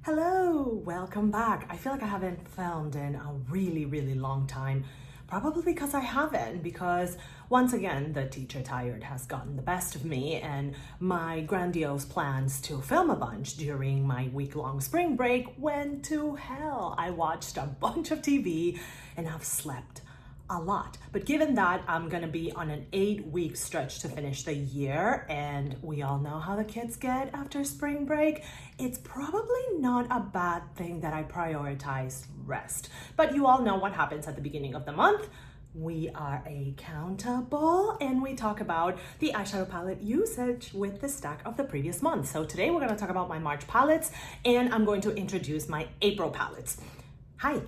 Hello, welcome back. I feel like I haven't filmed in a really long time. Probably because I haven't, because once again, the teacher tired has gotten the best of me and my grandiose plans to film a bunch during my week-long spring break went to hell. I watched a bunch of TV and have slept a lot. But given that I'm gonna be on an 8-week stretch to finish the year, and we all know how the kids get after spring break, it's probably not a bad thing that I prioritize rest. But you all know what happens at the beginning of the month. We are accountable and we talk about the eyeshadow palette usage with the stack of the previous month. So today we're gonna talk about my March palettes and I'm going to introduce my April palettes. Hi.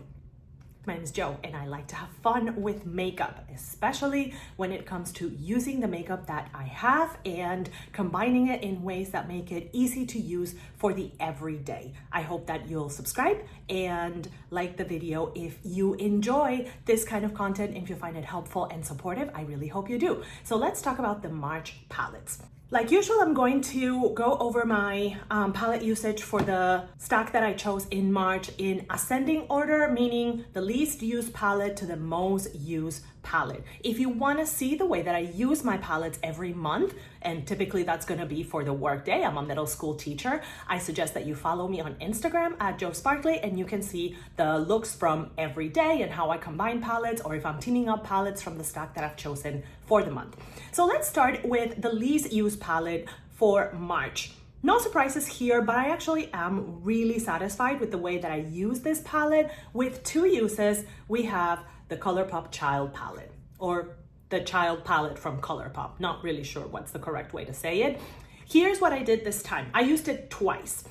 My name is Jo and I like to have fun with makeup, especially when it comes to using the makeup that I have and combining it in ways that make it easy to use for the everyday. I hope that you'll subscribe and like the video if you enjoy this kind of content. If you find it helpful and supportive, I really hope you do. So let's talk about the March palettes. Like usual, I'm going to go over my palette usage for the stack that I chose in March in ascending order, meaning the least used palette to the most used palette. If you want to see the way that I use my palettes every month, and typically that's going to be for the work day, I'm a middle school teacher, I suggest that you follow me on Instagram at Jo Sparkley and you can see the looks from every day and how I combine palettes, or if I'm teaming up palettes from the stack that I've chosen for the month. So let's start with the least used palette for March. No surprises here, but I actually am really satisfied with the way that I use this palette. With 2 uses, we have the ColourPop Child palette, or the Child palette from ColourPop. Not really sure what's the correct way to say it. Here's what I did this time. I used it twice.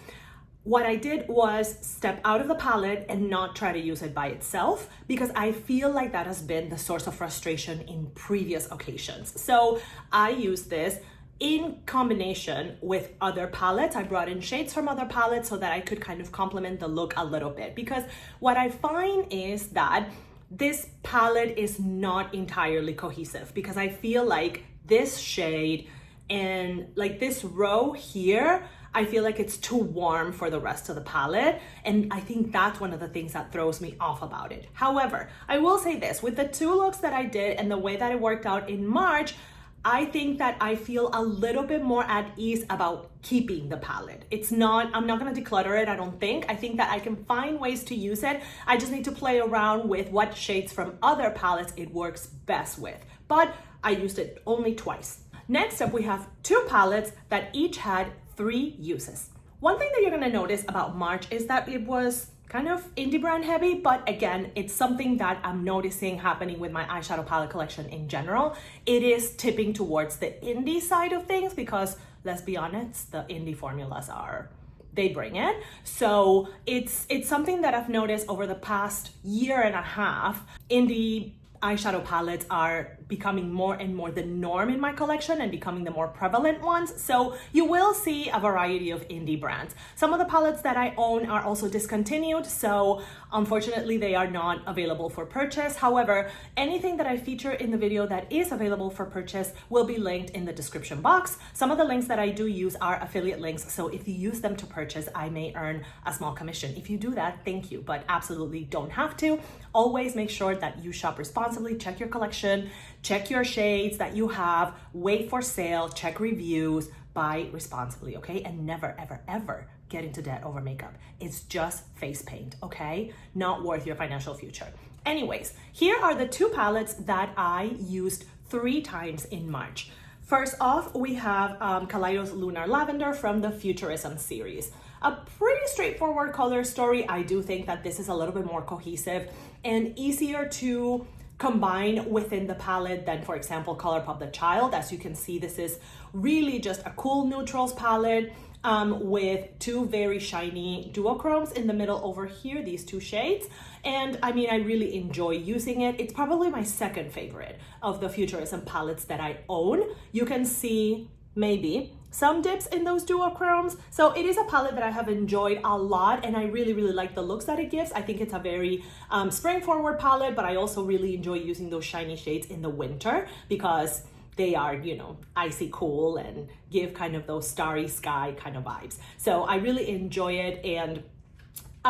What I did was step out of the palette and not try to use it by itself, because I feel like that has been the source of frustration in previous occasions. So I used this in combination with other palettes. I brought in shades from other palettes so that I could kind of complement the look a little bit, because what I find is that this palette is not entirely cohesive, because I feel like this shade and like this row here, I feel like it's too warm for the rest of the palette. And I think that's one of the things that throws me off about it. However, I will say this, with the 2 looks that I did and the way that it worked out in March, I think that I feel a little bit more at ease about keeping the palette. I'm not gonna declutter it, I don't think. I think that I can find ways to use it. I just need to play around with what shades from other palettes it works best with. But I used it only twice. Next up, we have 2 palettes that each had 3 uses. One thing that you're gonna notice about March is that it was kind of indie brand heavy, but again, it's something that I'm noticing happening with my eyeshadow palette collection in general. It is tipping towards the indie side of things because, let's be honest, the indie formulas they bring it. So it's something that I've noticed over the past year and a half. Indie eyeshadow palettes are becoming more and more the norm in my collection and becoming the more prevalent ones. So you will see a variety of indie brands. Some of the palettes that I own are also discontinued, so unfortunately they are not available for purchase. However, anything that I feature in the video that is available for purchase will be linked in the description box. Some of the links that I do use are affiliate links, so if you use them to purchase, I may earn a small commission. If you do that, thank you, but absolutely don't have to. Always make sure that you shop responsibly, check your collection, check your shades that you have, wait for sale, check reviews, buy responsibly, okay? And never, ever, ever get into debt over makeup. It's just face paint, okay? Not worth your financial future. Anyways, here are the 2 palettes that I used 3 times in March. First off, we have Kaleidos Lunar Lavender from the Futurism series. A pretty straightforward color story. I do think that this is a little bit more cohesive and easier to combine within the palette than, for example, ColourPop the Child. As you can see, this is really just a cool neutrals palette with 2 very shiny duochromes in the middle over here, these 2 shades. And I mean, I really enjoy using it. It's probably my second favorite of the Futurism palettes that I own. You can see maybe some dips in those duochromes. So it is a palette that I have enjoyed a lot and I really like the looks that it gives. I think it's a very spring forward palette, but I also really enjoy using those shiny shades in the winter because they are, you know, icy cool and give kind of those starry sky kind of vibes. So I really enjoy it, and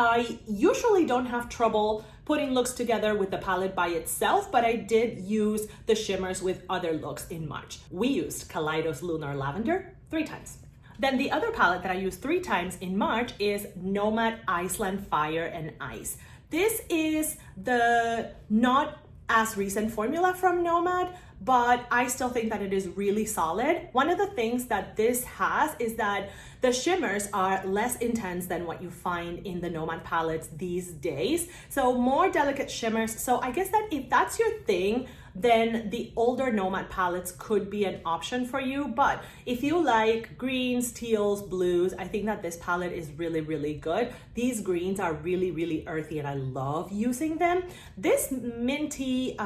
I usually don't have trouble putting looks together with the palette by itself, but I did use the shimmers with other looks in March. We used Kaleidos Lunar Lavender 3 times. Then the other palette that I used 3 times in March is Nomad Iceland Fire and Ice. This is the not as recent formula from Nomad, but I still think that it is really solid. One of the things that this has is that the shimmers are less intense than what you find in the Nomad palettes these days. So more delicate shimmers. So I guess that if that's your thing, then the older Nomad palettes could be an option for you. But if you like greens, teals, blues, I think that this palette is really, really good. These greens are really, really earthy and I love using them. This minty,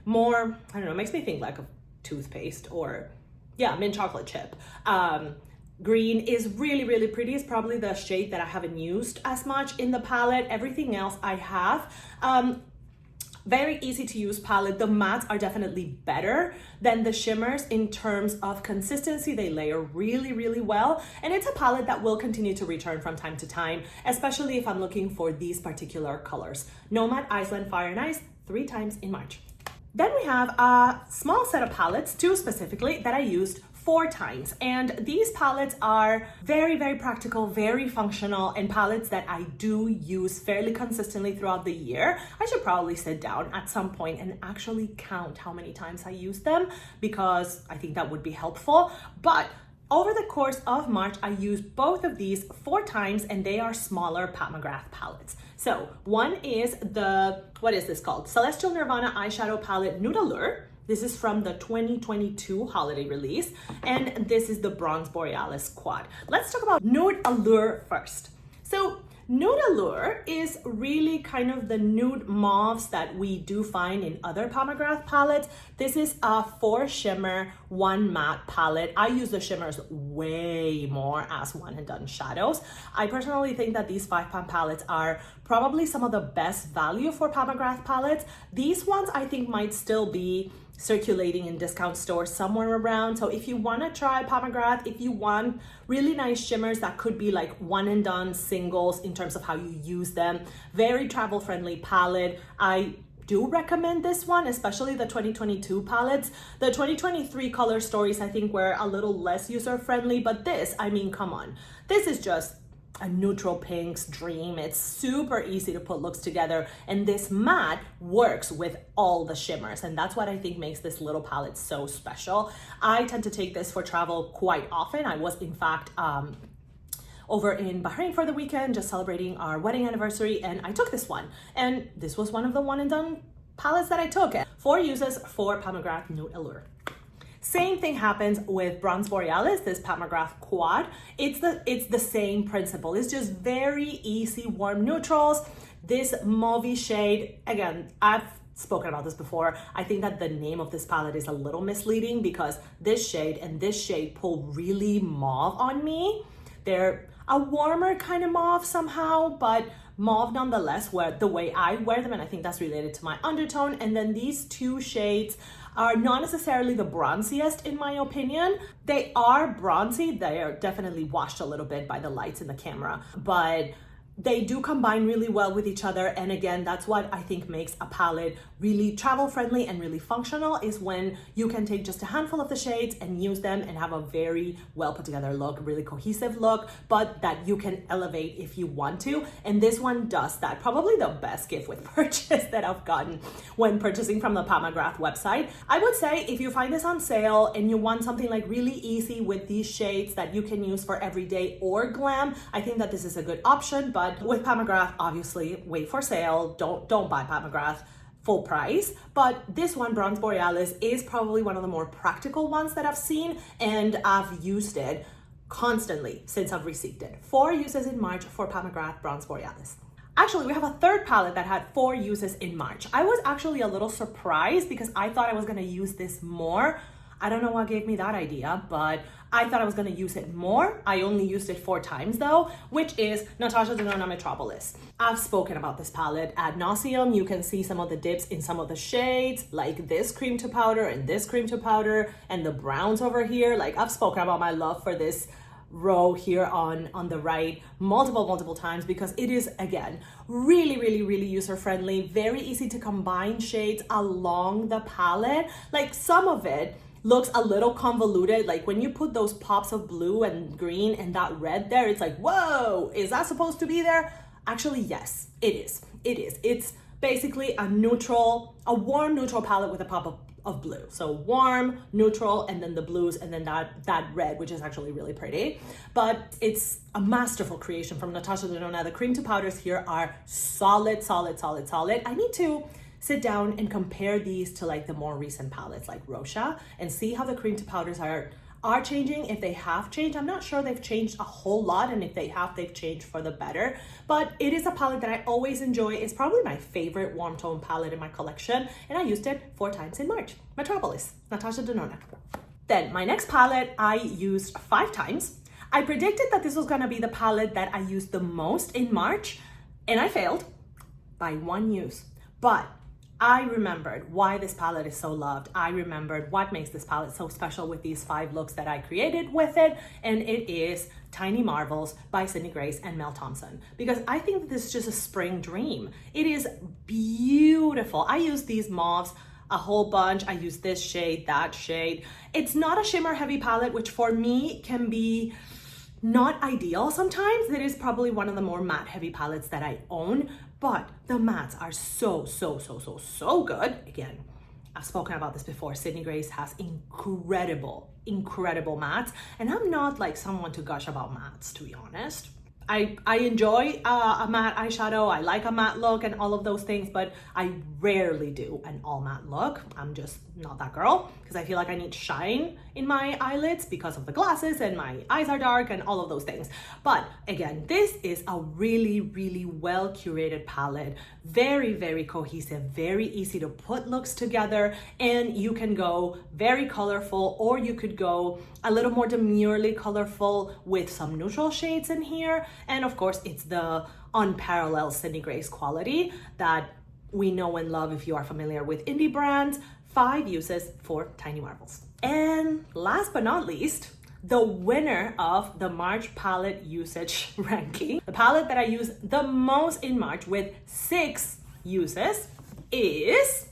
more, I don't know, makes me think like a toothpaste or yeah, mint chocolate chip. Green is really, really pretty. It's probably the shade that I haven't used as much in the palette. Everything else I have. Very easy to use palette. The mattes are definitely better than the shimmers in terms of consistency. They layer really, really well. And it's a palette that will continue to return from time to time, especially if I'm looking for these particular colors. Nomad Iceland Fire and Ice 3 times in March. Then we have a small set of palettes, 2 specifically, that I used 4 times. And these palettes are very, very practical, very functional, and palettes that I do use fairly consistently throughout the year. I should probably sit down at some point and actually count how many times I use them because I think that would be helpful. But over the course of March, I used both of these 4 times and they are smaller Pat McGrath palettes. So one is the, what is this called? Celestial Nirvana eyeshadow palette Nude Allure. This is from the 2022 holiday release, and this is the Bronze Borealis quad. Let's talk about Nude Allure first. So Nude Allure is really kind of the nude mauves that we do find in other Pat McGrath palettes. This is a 4 shimmer, 1 matte palette. I use the shimmers way more as one and done shadows. I personally think that these 5-pound palettes are probably some of the best value for Pat McGrath palettes. These ones I think might still be circulating in discount stores somewhere around. So if you want to try Pat McGrath, if you want really nice shimmers that could be like one and done singles in terms of how you use them, very travel friendly palette, I do recommend this one, especially the 2022 palettes. The 2023 color stories I think were a little less user friendly, but this, I mean, come on, this is just a neutral pinks dream. It's super easy to put looks together, and this matte works with all the shimmers, and that's what I think makes this little palette so special. I tend to take this for travel quite often. I was in fact over in Bahrain for the weekend, just celebrating our wedding anniversary, and I took this one, and this was one of the one and done palettes that I took. 4 uses for Pat McGrath Nude Allure. Same thing happens with Bronze Borealis, this Pat McGrath quad. It's the same principle. It's just very easy warm neutrals. This mauvey shade, again, I've spoken about this before. I think that the name of this palette is a little misleading because this shade and this shade pull really mauve on me. They're a warmer kind of mauve somehow, but mauve nonetheless, where the way I wear them, and I think that's related to my undertone. And then these 2 shades are not necessarily the bronziest in my opinion. They are bronzy. They are definitely washed a little bit by the lights in the camera, but they do combine really well with each other. And again, that's what I think makes a palette really travel friendly and really functional, is when you can take just a handful of the shades and use them and have a very well put together look, really cohesive look, but that you can elevate if you want to. And this one does that. Probably the best gift with purchase that I've gotten when purchasing from the Pat McGrath website. I would say if you find this on sale and you want something like really easy with these shades that you can use for everyday or glam, I think that this is a good option. But with Pat McGrath, obviously, wait for sale. Don't buy Pat McGrath full price. But this one, Bronze Borealis, is probably one of the more practical ones that I've seen, and I've used it constantly since I've received it. 4 uses in March for Pat McGrath Bronze Borealis. Actually, we have a third palette that had 4 uses in March. I was actually a little surprised because I thought I was gonna use this more. I don't know what gave me that idea, but I thought I was gonna use it more. I only used it 4 times though, which is Natasha Denona Metropolis. I've spoken about this palette ad nauseum. You can see some of the dips in some of the shades, like this cream to powder and this cream to powder and the browns over here. Like, I've spoken about my love for this row here on the right multiple times, because it is, again, really user-friendly, very easy to combine shades along the palette. Like, some of it looks a little convoluted, like when you put those pops of blue and green and that red there, it's like, whoa, is that supposed to be there? Actually, yes, it is. It's basically a warm neutral palette with a pop of blue. So warm, neutral, and then the blues, and then that red, which is actually really pretty. But it's a masterful creation from Natasha Denona. The cream to powders here are solid. I need to sit down and compare these to like the more recent palettes like Rosha and see how the cream to powders are changing, if they have changed. I'm not sure they've changed a whole lot, and if they have, they've changed for the better. But it is a palette that I always enjoy. It's probably my favorite warm tone palette in my collection, and I used it 4 times in March. Metropolis, Natasha Denona. Then my next palette I used 5 times. I predicted that this was gonna be the palette that I used the most in March, and I failed by 1 use. But I remembered why this palette is so loved. I remembered what makes this palette so special with these 5 looks that I created with it, and it is Tiny Marvels by Sydney Grace and Mel Thompson, because I think this is just a spring dream. It is beautiful. I use these mauves a whole bunch. I use this shade, that shade. It's not a shimmer heavy palette, which for me can be not ideal sometimes. It is probably one of the more matte heavy palettes that I own, but the mattes are so good. Again, I've spoken about this before. Sydney Grace has incredible mattes, and I'm not like someone to gush about mattes, to be honest. I enjoy a matte eyeshadow. I like a matte look and all of those things, but I rarely do an all matte look. I'm just not that girl, because I feel like I need shine in my eyelids because of the glasses and my eyes are dark and all of those things. But again, this is a really well curated palette. Very cohesive, very easy to put looks together, and you can go very colorful, or you could go a little more demurely colorful with some neutral shades in here. And of course, it's the unparalleled Sydney Grace quality that we know and love if you are familiar with indie brands. 5 uses for Tiny Marvels. And last but not least, the winner of the March palette usage ranking, the palette that I use the most in March with 6 uses, is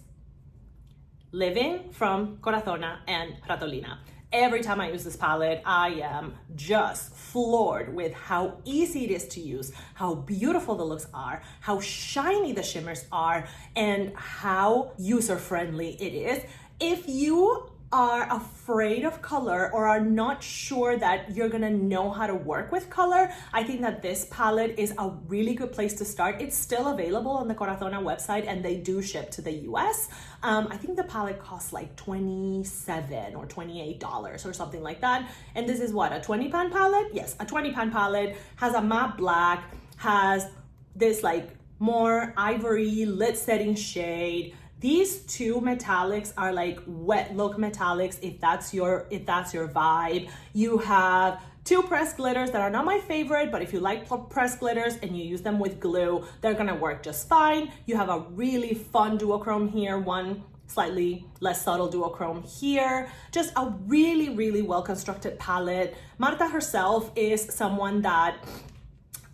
Living from Corazona and Pratolina. Every time I use this palette, I am just floored with how easy it is to use, how beautiful the looks are, how shiny the shimmers are, and how user-friendly it is. If you are afraid of color or are not sure that you're gonna know how to work with color, I think that this palette is a really good place to start. It's still available on the Corazona website, and they do ship to the US. I think the palette costs like $27 or $28 or something like that. And this is what, a 20 pan palette? Yes, a 20 pan palette, has a matte black, has this like more ivory lid setting shade. These 2 metallics are like wet look metallics, if that's your vibe. You have 2 pressed glitters that are not my favorite, but if you like pressed glitters and you use them with glue, they're gonna work just fine. You have a really fun duochrome here, one slightly less subtle duochrome here. Just a really well constructed palette. Marta herself is someone that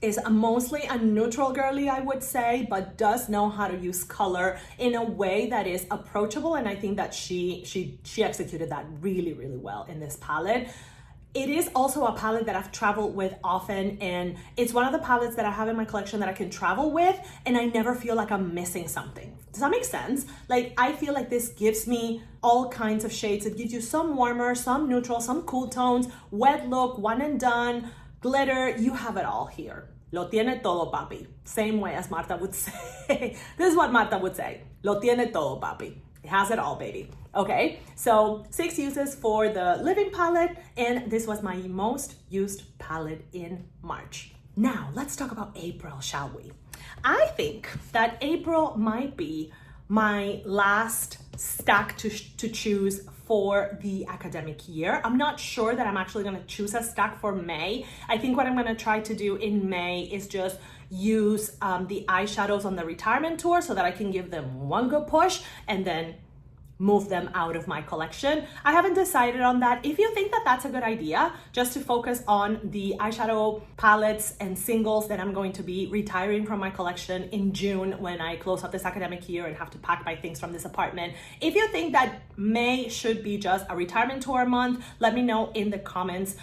is mostly a neutral girly, I would say, but does know how to use color in a way that is approachable, and I think that she executed that really well in this palette. It is also a palette that I've traveled with often, and it's one of the palettes that I have in my collection that I can travel with, and I never feel like I'm missing something. Does that make sense? Like, I feel like this gives me all kinds of shades. It gives you some warmer, some neutral, some cool tones, wet look, one and done, glitter. You have it all here. Lo tiene todo, papi. Same way as Marta would say. This is what Marta would say. Lo tiene todo, papi. It has it all, baby. Okay, so 6 uses for the Living palette, and this was my most used palette in March. Now, let's talk about April, shall we? I think that April might be my last stack to choose for the academic year. I'm not sure that I'm actually gonna choose a stack for May. I think what I'm gonna try to do in May is just use the eyeshadows on the retirement tour so that I can give them one good push, and then move them out of my collection. I haven't decided on that. If you think that that's a good idea, just to focus on the eyeshadow palettes and singles that I'm going to be retiring from my collection in June when I close up this academic year and have to pack my things from this apartment. If you think that May should be just a retirement tour month, let me know in the comments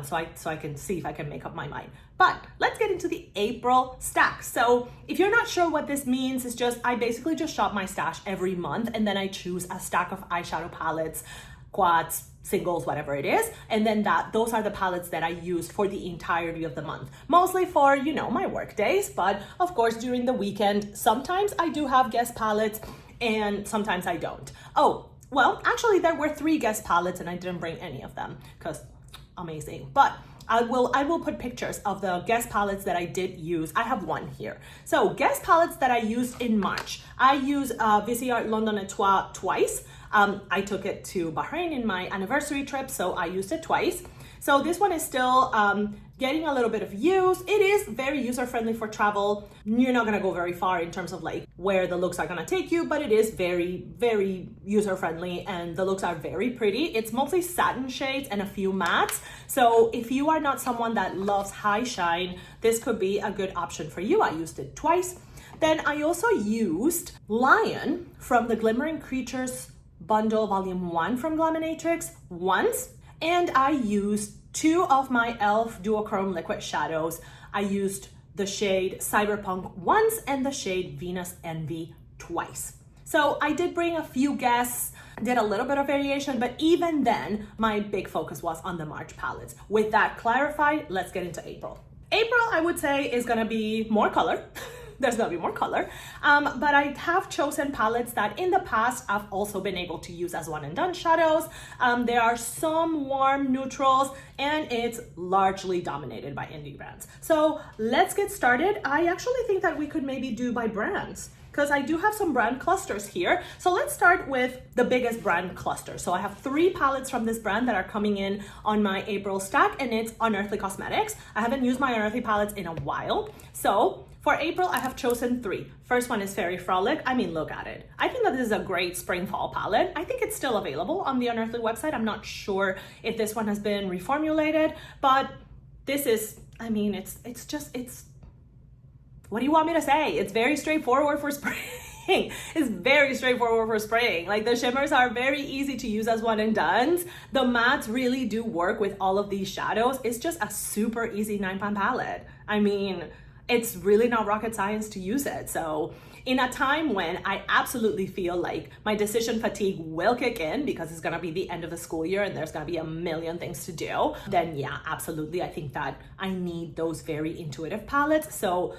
so I can see if I can make up my mind. But let's get into the April stack. So if you're not sure what this means, it's just I basically just shop my stash every month and then I choose a stack of eyeshadow palettes, quads, singles, whatever it is. And then those are the palettes that I use for the entirety of the month. Mostly for, you know, my work days, but of course during the weekend, sometimes I do have guest palettes and sometimes I don't. Oh, well, actually there were 3 guest palettes and I didn't bring any of them because amazing. But I will put pictures of the guest palettes that I did use. I have one here. So guest palettes that I used in March. I used Viseart London Etoile twice. I took it to Bahrain in my anniversary trip, so I used it twice. So this one is still getting a little bit of use. It is very user-friendly for travel. You're not gonna go very far in terms of like where the looks are gonna take you, but it is very, very user-friendly and the looks are very pretty. It's mostly satin shades and a few mattes. So if you are not someone that loves high shine, this could be a good option for you. I used it twice. Then I also used Lion from the Glimmering Creatures Bundle Volume 1 from Glaminatrix once. And I used 2 of my e.l.f. duochrome liquid shadows. I used the shade Cyberpunk once and the shade Venus Envy twice. So I did bring a few guests, did a little bit of variation, but even then, my big focus was on the March palettes. With that clarified, let's get into April. April, I would say, is gonna be more color. There's gonna be more color, but I have chosen palettes that in the past I've also been able to use as one and done shadows. There are some warm neutrals and it's largely dominated by indie brands. So let's get started. I actually think that we could maybe do by brands because I do have some brand clusters here. So let's start with the biggest brand cluster. So I have 3 palettes from this brand that are coming in on my April stack and it's Unearthly Cosmetics. I haven't used my Unearthly palettes in a while. So for April, I have chosen 3. First one is Fairy Frolic. I mean, look at it. I think that this is a great spring fall palette. I think it's still available on the Unearthly website. I'm not sure if this one has been reformulated, but this is, I mean, it's what do you want me to say? It's very straightforward for spring. It's very straightforward for spraying. Like the shimmers are very easy to use as one and dones. The mattes really do work with all of these shadows. It's just a super easy 9-pound palette. I mean, it's really not rocket science to use it. So in a time when I absolutely feel like my decision fatigue will kick in because it's gonna be the end of the school year and there's gonna be a million things to do, then yeah, absolutely. I think that I need those very intuitive palettes. So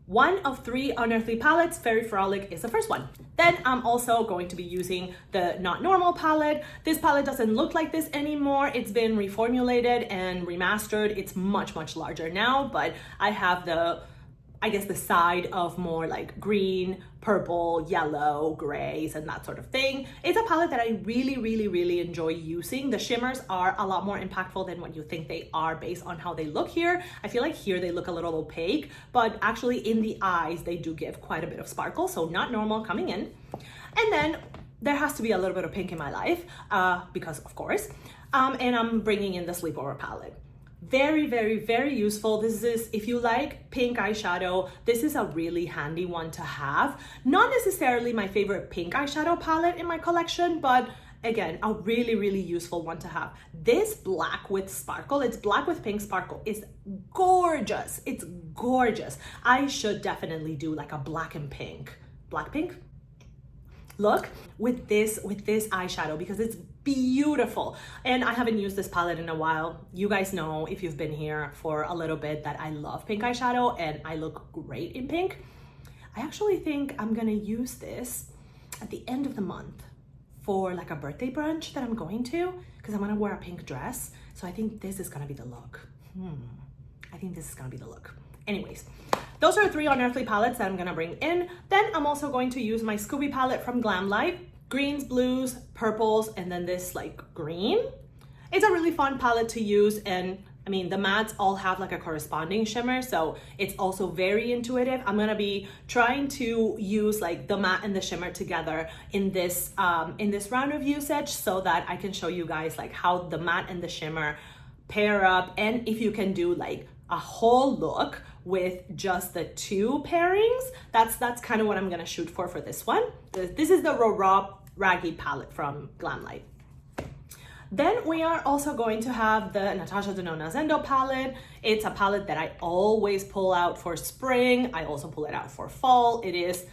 one of 3 Unearthly palettes, Fairy Frolic is the first one. Then I'm also going to be using the Not Normal palette. This palette doesn't look like this anymore. It's been reformulated and remastered. It's much, much larger now, but I have the side of more like green, purple, yellow, grays, and that sort of thing. It's a palette that I really, really, really enjoy using. The shimmers are a lot more impactful than what you think they are based on how they look here. I feel like here they look a little opaque, but actually in the eyes, they do give quite a bit of sparkle. So Not Normal coming in. And then there has to be a little bit of pink in my life because of course, and I'm bringing in the Sleepover palette. Very, very, very useful. This is, if you like pink eyeshadow, this is a really handy one to have. Not necessarily my favorite pink eyeshadow palette in my collection, but again, a really, really useful one to have. This black with sparkle, it's black with pink sparkle, is gorgeous. It's gorgeous. I should definitely do like a black and pink, black pink look with this eyeshadow because it's beautiful. And I haven't used this palette in a while. You guys know, if you've been here for a little bit, that I love pink eyeshadow and I look great in pink. I actually think I'm gonna use this at the end of the month for like a birthday brunch that I'm going to, because I'm gonna wear a pink dress. So I think this is gonna be the look. I think this is gonna be the look. Anyways, those are 3 Unearthly palettes that I'm gonna bring in. Then I'm also going to use my Scooby palette from Glamlight. Greens, blues, purples, and then this like green. It's a really fun palette to use and I mean, the mattes all have like a corresponding shimmer, so it's also very intuitive. I'm gonna be trying to use like the matte and the shimmer together in this round of usage, so that I can show you guys like how the matte and the shimmer pair up, and if you can do like a whole look with just the two pairings. That's kind of what I'm gonna shoot for this one. This is the Raw Raggy palette from Glamlight. Then we are also going to have the Natasha Denona Zendo palette. It's a palette that I always pull out for spring. I also pull it out for fall. It is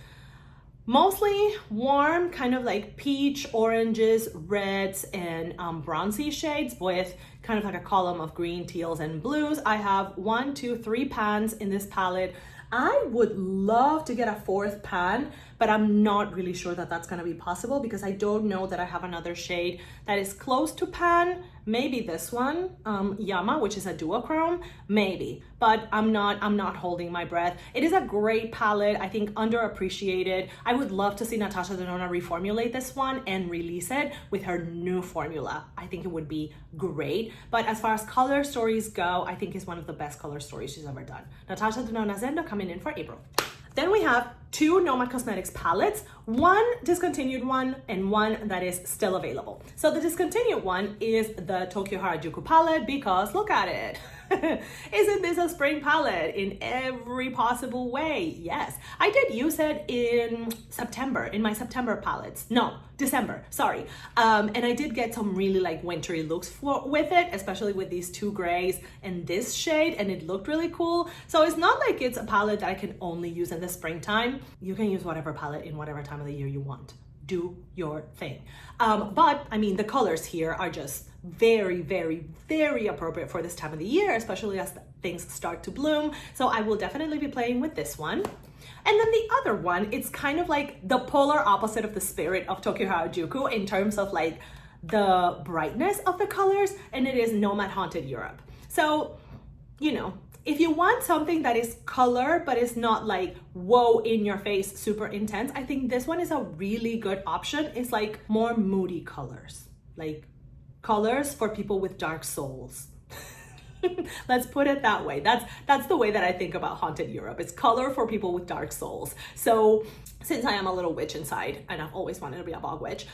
mostly warm, kind of like peach, oranges, reds, and bronzy shades with kind of like a column of green, teals, and blues. I have 1, 2, 3 pans in this palette. I would love to get a 4th pan, but I'm not really sure that that's gonna be possible because I don't know that I have another shade that is close to pan. Maybe this one, Yama, which is a duochrome, maybe, but I'm not holding my breath. It is a great palette, I think underappreciated. I would love to see Natasha Denona reformulate this one and release it with her new formula. I think it would be great, but as far as color stories go, I think it's one of the best color stories she's ever done. Natasha Denona Zendo coming in for April. Then we have 2 Nomad Cosmetics palettes, one discontinued one and one that is still available. So the discontinued one is the Tokyo Harajuku palette because look at it. Isn't this a spring palette in every possible way? Yes, I did use it in September, in my September palettes. No, December, sorry. And I did get some really like wintry looks with it, especially with these 2 grays and this shade, and it looked really cool. So it's not like it's a palette that I can only use in the springtime. You can use whatever palette in whatever time of the year you want. Do your thing. But I mean, the colors here are just very, very, very appropriate for this time of the year, especially as things start to bloom. So I will definitely be playing with this one. And then the other one, it's kind of like the polar opposite of the spirit of Tokyo Harajuku in terms of like the brightness of the colors, and it is Nomad Haunted Europe. So, you know, if you want something that is color, but it's not like, whoa, in your face, super intense, I think this one is a really good option. It's like more moody colors, like colors for people with dark souls. Let's put it that way. That's the way that I think about Haunted Europe. It's color for people with dark souls. So since I am a little witch inside and I've always wanted to be a bog witch,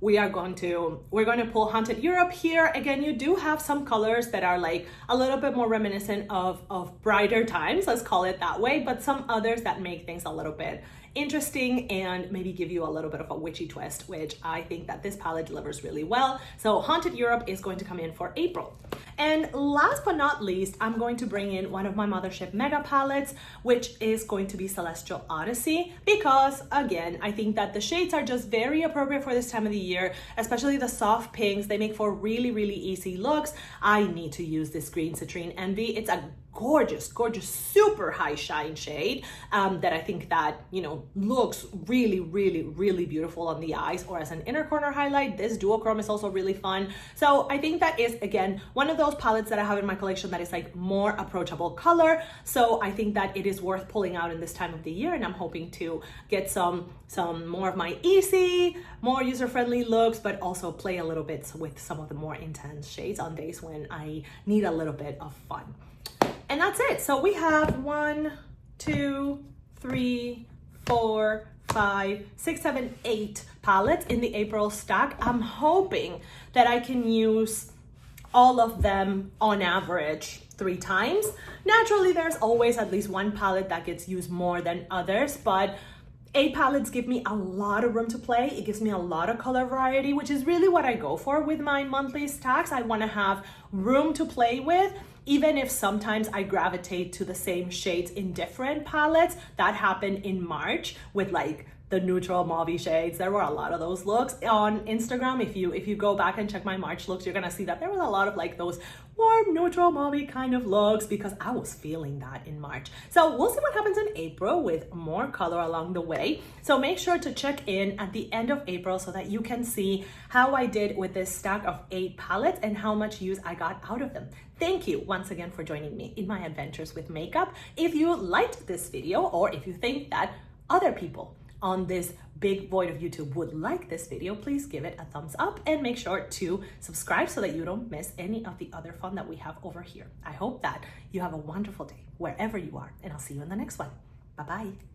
we're going to pull Haunted Europe here. Again, you do have some colors that are like a little bit more reminiscent of brighter times, let's call it that way, but some others that make things a little bit interesting and maybe give you a little bit of a witchy twist, which I think that this palette delivers really well. So Haunted Europe is going to come in for April. And last but not least, I'm going to bring in one of my Mothership Mega palettes, which is going to be Celestial Odyssey, because again, I think that the shades are just very appropriate for this time of the year, especially the soft pinks. They make for really, really easy looks. I need to use this Green Citrine Envy. It's a gorgeous, gorgeous, super high shine shade that I think that, you know, looks really, really, really beautiful on the eyes or as an inner corner highlight. This duochrome is also really fun. So I think that is, again, one of those palettes that I have in my collection that is like more approachable color. So I think that it is worth pulling out in this time of the year, and I'm hoping to get some more of my easy, more user-friendly looks, but also play a little bit with some of the more intense shades on days when I need a little bit of fun. And that's it. So we have 1, 2, 3, 4, 5, 6, 7, 8 palettes in the April stack. I'm hoping that I can use all of them on average 3 times. Naturally, there's always at least one palette that gets used more than others, but 8 palettes give me a lot of room to play. It gives me a lot of color variety, which is really what I go for with my monthly stacks. I want to have room to play with, even if sometimes I gravitate to the same shades in different palettes. That happened in March with like the neutral mauve shades. There were a lot of those looks on Instagram. If you go back and check my March looks, you're gonna see that there was a lot of like those warm neutral mauve kind of looks because I was feeling that in March. So we'll see what happens in April with more color along the way. So make sure to check in at the end of April so that you can see how I did with this stack of 8 palettes and how much use I got out of them. Thank you once again for joining me in my adventures with makeup. If you liked this video, or if you think that other people on this big void of YouTube would like this video, please give it a thumbs up and make sure to subscribe so that you don't miss any of the other fun that we have over here. I hope that you have a wonderful day wherever you are, and I'll see you in the next one. Bye-bye.